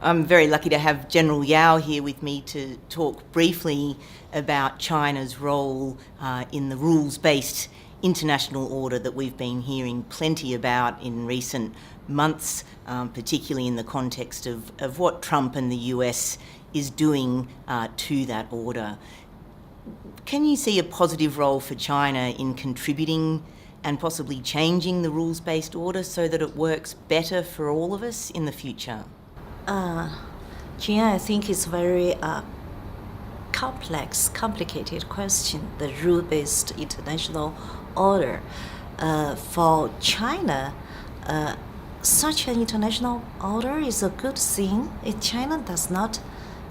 I'm very lucky to have General Yao here with me to talk briefly about China's role in the rules-based international order that we've been hearing plenty about in recent months, particularly in the context of what Trump and the US is doing to that order. Can you see a positive role for China in contributing and possibly changing the rules-based order so that it works better for all of us in the future? Gina, I think it's very complex, complicated question, the rule-based international order. For China, such an international order is a good thing. China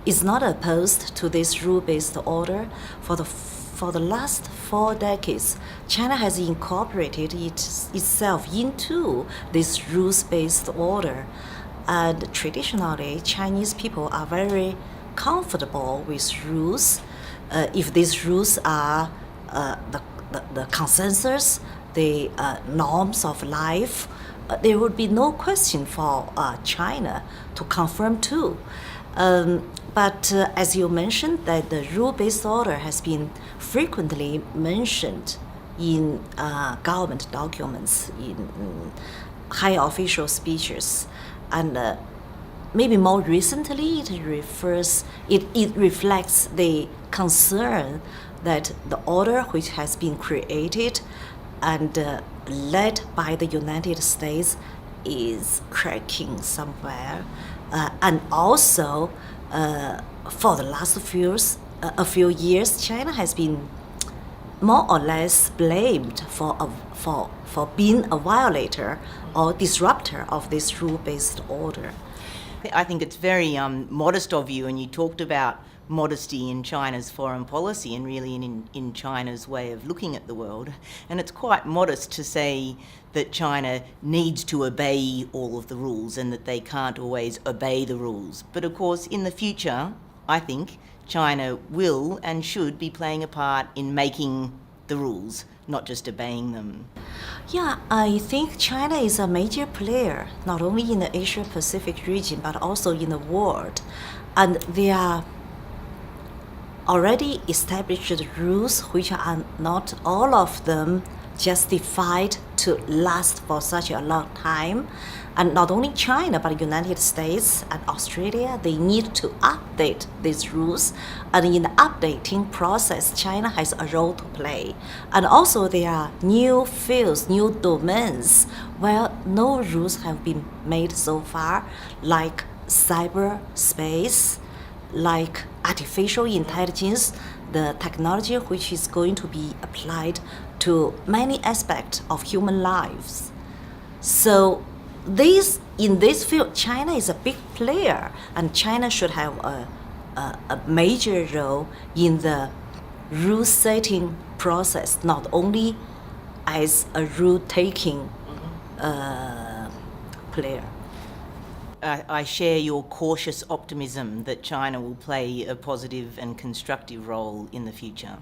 is not opposed to this rule-based order. For the last 4 decades, China has incorporated itself into this rules-based order. And traditionally, Chinese people are very comfortable with rules. If these rules are the consensus, the norms of life, there would be no question for China to confirm too. But as you mentioned, that the rule-based order has been frequently mentioned in government documents, in high official speeches. And maybe more recently, it reflects the concern that the order which has been created and led by the United States is cracking somewhere. And also, for the last a few years, China has been more or less blamed for being a violator or disruptor of this rule-based order. I think it's very modest of you, and you talked about modesty in China's foreign policy and really in China's way of looking at the world. And it's quite modest to say that China needs to obey all of the rules and that they can't always obey the rules. But of course, in the future, I think China will and should be playing a part in making the rules, not just obeying them. Yeah, I think China is a major player, not only in the Asia-Pacific region, but also in the world. And there are already established rules which are not all of them justified to last for such a long time. And not only China, but the United States and Australia, they need to update these rules. And in the updating process, China has a role to play. And also there are new fields, new domains where no rules have been made so far, like cyberspace, like artificial intelligence, the technology which is going to be applied to many aspects of human lives. So in this field, China is a big player, and China should have a major role in the rule-setting process, not only as a rule-taking player. I share your cautious optimism that China will play a positive and constructive role in the future.